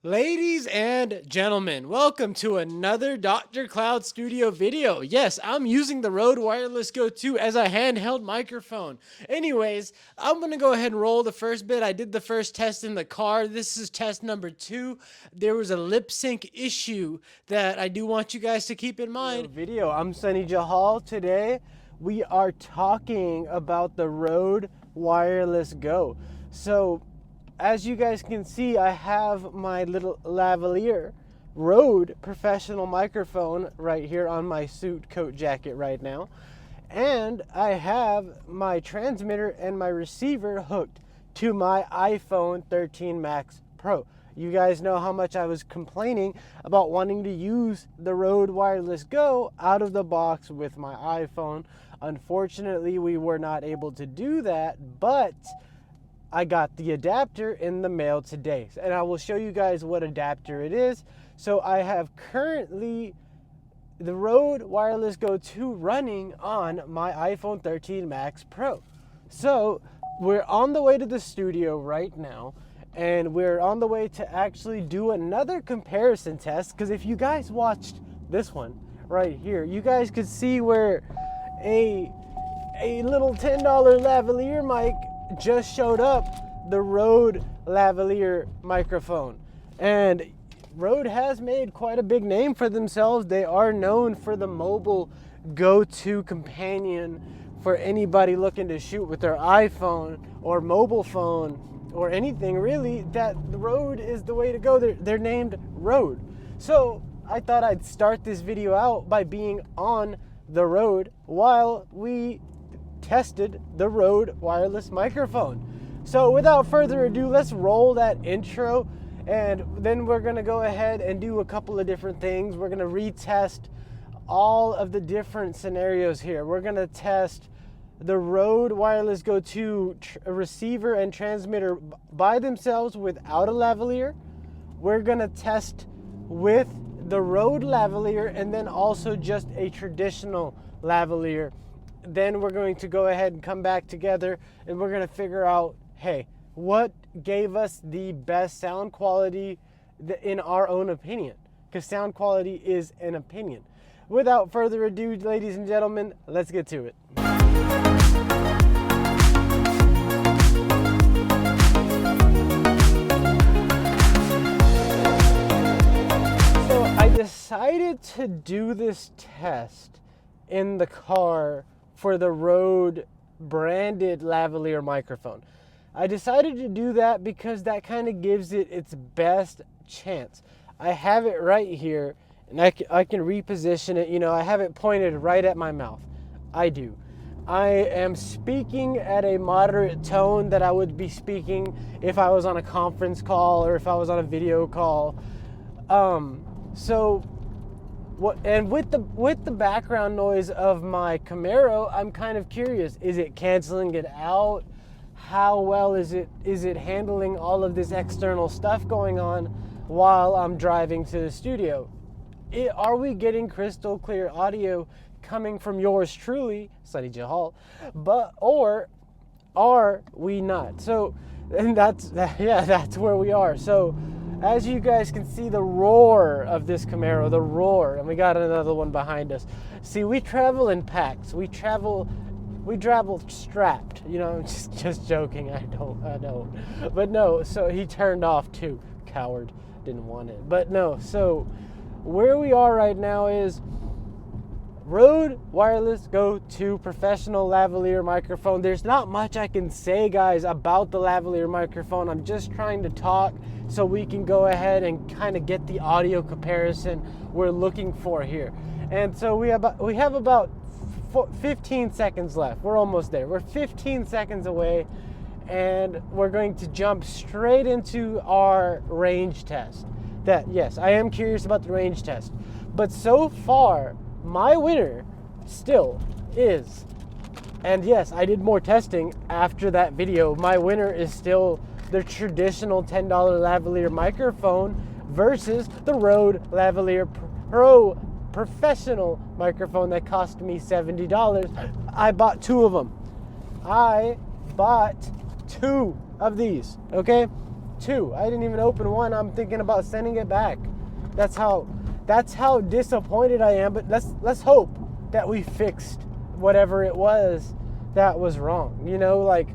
Ladies and gentlemen, welcome to another Dr. Cloud Studio video. Yes, I'm using the Rode Wireless Go 2 as a handheld microphone. Anyways, I'm going to go ahead and roll the first bit. I did the first test in the car. This is test number 2. There was a lip sync issue that I do want you guys to keep in mind. I'm Sunny Jahal. Today, we are talking about the Rode Wireless Go. So, as you guys can see, I have my little lavalier Rode professional microphone right here on my suit coat jacket right now. And I have my transmitter and my receiver hooked to my iPhone 13 Max Pro. You guys know how much I was complaining about wanting to use the Rode Wireless Go out of the box with my iPhone. Unfortunately, we were not able to do that, but I got the adapter in the mail today, and I will show you guys what adapter it is. So I have currently the Rode Wireless Go 2 running on my iPhone 13 Max Pro. So we're on the way to the studio right now, and we're on the way to actually do another comparison test, because if you guys watched this one right here, you guys could see where a little $10 lavalier mic just showed up, the Rode lavalier microphone. And Rode has made quite a big name for themselves. They are known for the mobile go-to companion for anybody looking to shoot with their iPhone or mobile phone or anything really. That Rode is the way to go. They're named Rode. So I thought I'd start this video out by being on the Rode while we tested the Rode wireless microphone. So without further ado, let's roll that intro, and then we're gonna go ahead and do a couple of different things. We're gonna retest all of the different scenarios here. We're gonna test the Rode Wireless Go 2 receiver and transmitter by themselves without a lavalier. We're gonna test with the Rode lavalier and then also just a traditional lavalier. Then we're going to go ahead and come back together, and we're going to figure out, hey, what gave us the best sound quality in our own opinion? Because sound quality is an opinion. Without further ado, ladies and gentlemen, let's get to it. So I decided to do this test in the car for the Rode branded lavalier microphone. I decided to do that because that kind of gives it its best chance. I have it right here, and I can reposition it. You know, I have it pointed right at my mouth. I do. I am speaking at a moderate tone that I would be speaking if I was on a conference call or if I was on a video call. And with the background noise of my Camaro, I'm kind of curious. Is it canceling it out? How well is it handling all of this external stuff going on while I'm driving to the studio? Are we getting crystal clear audio coming from yours truly, Sunny Jahal? Or are we not? So, and that's where we are. So, as you guys can see, the roar of this Camaro, the roar, and we got another one behind us. See, we travel in packs. We travel strapped. You know, just joking. I don't. But no. So he turned off too. Coward. Didn't want it. But no. So where we are right now is Rode Wireless Go 2 professional lavalier microphone. There's not much I can say, guys, about the lavalier microphone. I'm just trying to talk so we can go ahead and kind of get the audio comparison we're looking for here. And so we have about 15 seconds left. We're almost there. We're 15 seconds away, and we're going to jump straight into our range test. Yes, I am curious about the range test. But so far, my winner still is, and yes, I did more testing after that video, my winner is still the traditional $10 lavalier microphone versus the Rode Lavalier Pro professional microphone that cost me $70. I bought 2 of them. I bought 2 of these, okay? 2. I didn't even open one. I'm thinking about sending it back. That's how disappointed I am. But let's hope that we fixed whatever it was that was wrong. You know, like,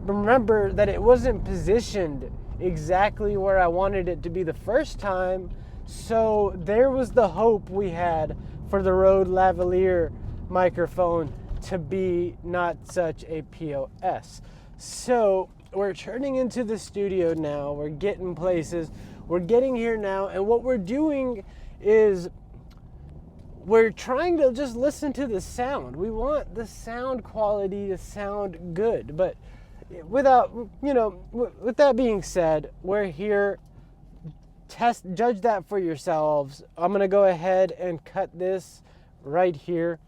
remember that it wasn't positioned exactly where I wanted it to be the first time. So there was the hope we had for the Rode lavalier microphone to be not such a POS. So we're turning into the studio now. We're getting places. We're getting here now. And what we're doing is we're trying to just listen to the sound. We want the sound quality to sound good. But without, you know, with that being said, we're here. Judge that for yourselves. I'm going to go ahead and cut this right here.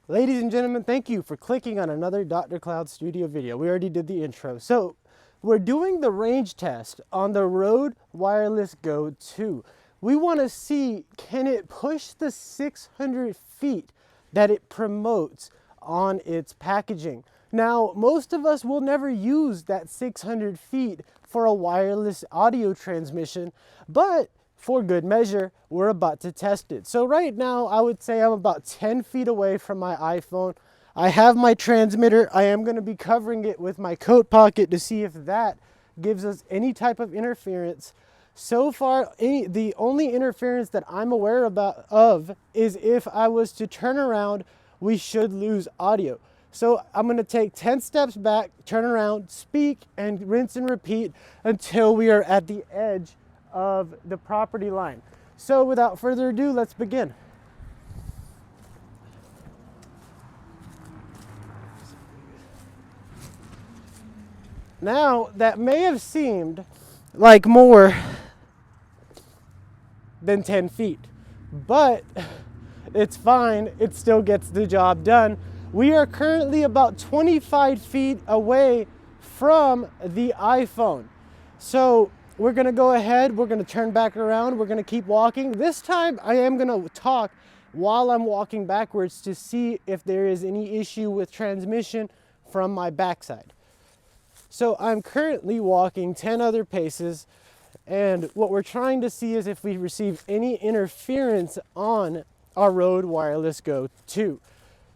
Ladies and gentlemen, thank you for clicking on another Dr. Cloud Studio video. We already did the intro. So we're doing the range test on the Rode Wireless Go 2. We want to see, can it push the 600 feet that it promotes on its packaging? Now, most of us will never use that 600 feet for a wireless audio transmission, but for good measure, we're about to test it. So right now, I would say I'm about 10 feet away from my iPhone. I have my transmitter. I am going to be covering it with my coat pocket to see if that gives us any type of interference. So far, the only interference that I'm aware of is if I was to turn around, we should lose audio. So I'm going to take 10 steps back, turn around, speak, and rinse and repeat until we are at the edge of the property line. So without further ado, let's begin. Now, that may have seemed like more than 10 feet, but it's fine. It still gets the job done. We are currently about 25 feet away from the iPhone. So we're going to go ahead. We're going to turn back around. We're going to keep walking. This time I am going to talk while I'm walking backwards to see if there is any issue with transmission from my backside. So I'm currently walking 10 other paces, and what we're trying to see is if we receive any interference on our Rode Wireless Go 2.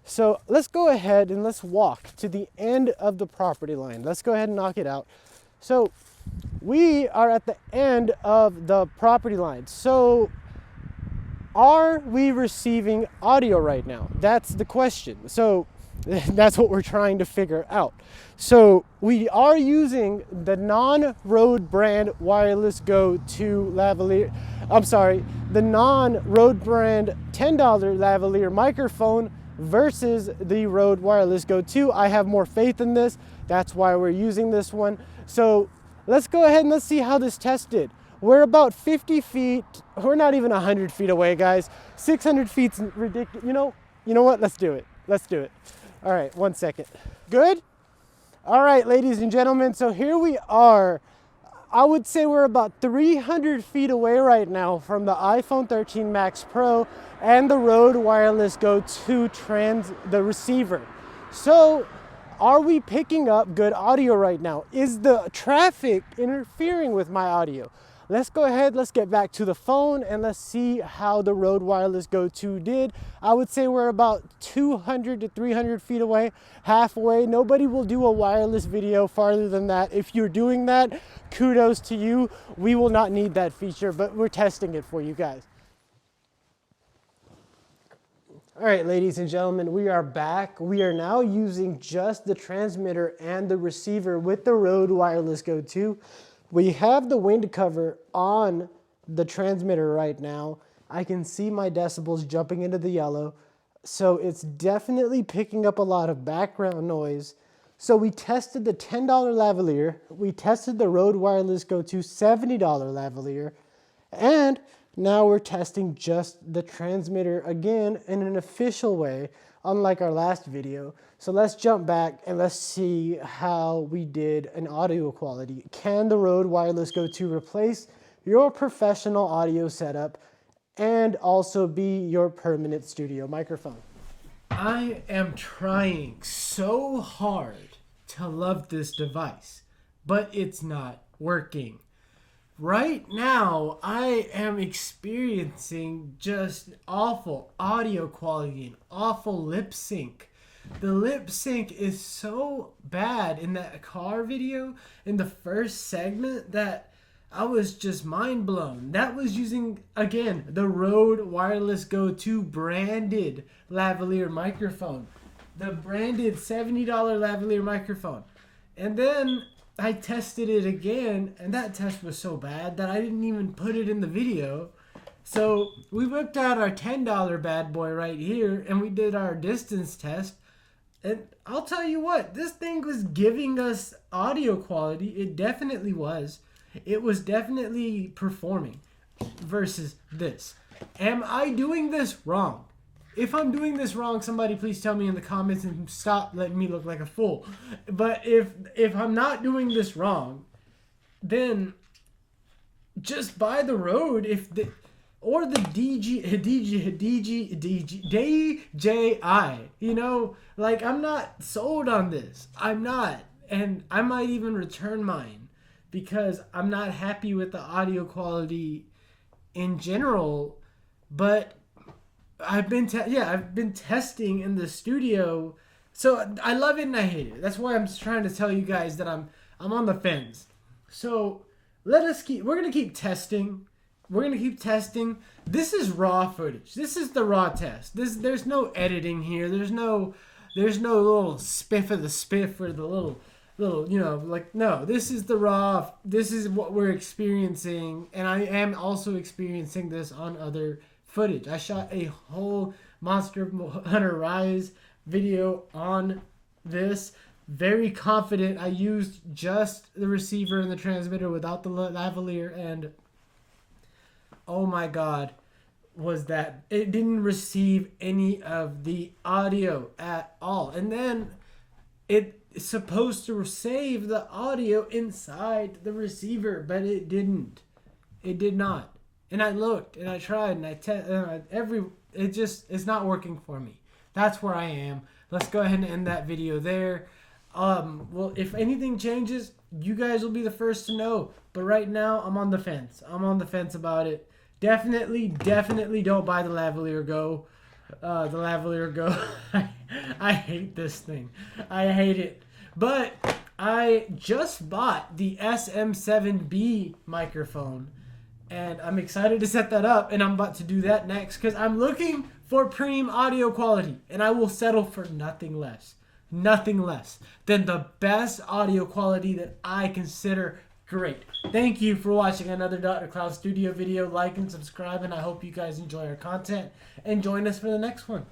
So let's go ahead and let's walk to the end of the property line. Let's go ahead and knock it out. So we are at the end of the property line. So are we receiving audio right now? That's the question. So that's what we're trying to figure out. So we are using the non-Rode brand Wireless Go 2 lavalier. I'm sorry, the non-Rode brand $10 lavalier microphone versus the Rode Wireless Go 2. I have more faith in this. That's why we're using this one. So let's go ahead and let's see how this tested. We're about 50 feet. We're not even 100 feet away, guys. 600 feet's ridiculous. You know what? Let's do it. Let's do it. All right, 1 second. Good? All right, ladies and gentlemen. So here we are. I would say we're about 300 feet away right now from the iPhone 13 Max Pro and the Rode Wireless Go 2 the receiver. So are we picking up good audio right now? Is the traffic interfering with my audio? Let's go ahead, let's get back to the phone and let's see how the Rode Wireless Go 2 did. I would say we're about 200 to 300 feet away, halfway. Nobody will do a wireless video farther than that. If you're doing that, kudos to you. We will not need that feature, but we're testing it for you guys. All right, ladies and gentlemen, we are back. We are now using just the transmitter and the receiver with the Rode Wireless Go 2. We have the wind cover on the transmitter right now. I can see my decibels jumping into the yellow. So it's definitely picking up a lot of background noise. So we tested the $10 lavalier. We tested the Rode Wireless Go 2 $70 lavalier. And now we're testing just the transmitter again in an official way, unlike our last video. So let's jump back and let's see how we did in audio quality. Can the Rode Wireless Go 2 replace your professional audio setup and also be your permanent studio microphone? I am trying so hard to love this device, but it's not working. Right now, I am experiencing just awful audio quality and awful lip sync. The lip sync is so bad in that car video in the first segment that I was just mind blown. That was using, again, the Rode Wireless Go 2 branded lavalier microphone. The branded $70 lavalier microphone. And then I tested it again, and that test was so bad that I didn't even put it in the video. So we whipped out our $10 bad boy right here, and we did our distance test. And I'll tell you what, this thing was giving us audio quality. It definitely was. It was definitely performing versus this. Am I doing this wrong? If I'm doing this wrong, somebody please tell me in the comments and stop letting me look like a fool. But if I'm not doing this wrong, then just buy the Rode or the DJI. You know, like, I'm not sold on this. I'm not, and I might even return mine because I'm not happy with the audio quality in general. But I've been testing in the studio, so I love it and I hate it. That's why I'm just trying to tell you guys that I'm on the fence. So we're gonna keep testing. We're gonna keep testing. This is raw footage. This is the raw test. There's no editing here. There's no little spiff of the spiff or the little no. This is the raw. This is what we're experiencing, and I am also experiencing this on other footage. I shot a whole Monster Hunter Rise video on this. Very confident. I used just the receiver and the transmitter without the lavalier, and oh my god, was that it didn't receive any of the audio at all. And then it's supposed to save the audio inside the receiver, but it didn't. It did not. And I looked and I tried and it's not working for me. That's where I am. Let's go ahead and end that video there. Well, if anything changes, you guys will be the first to know. But right now, I'm on the fence. I'm on the fence about it. Definitely don't buy the lavalier Go. The lavalier Go. I hate this thing. I hate it. But I just bought the SM7B microphone. And I'm excited to set that up, and I'm about to do that next because I'm looking for premium audio quality, and I will settle for nothing less than the best audio quality that I consider great. Thank you for watching another Dr. Cloud Studio video. Like and subscribe, and I hope you guys enjoy our content, and join us for the next one.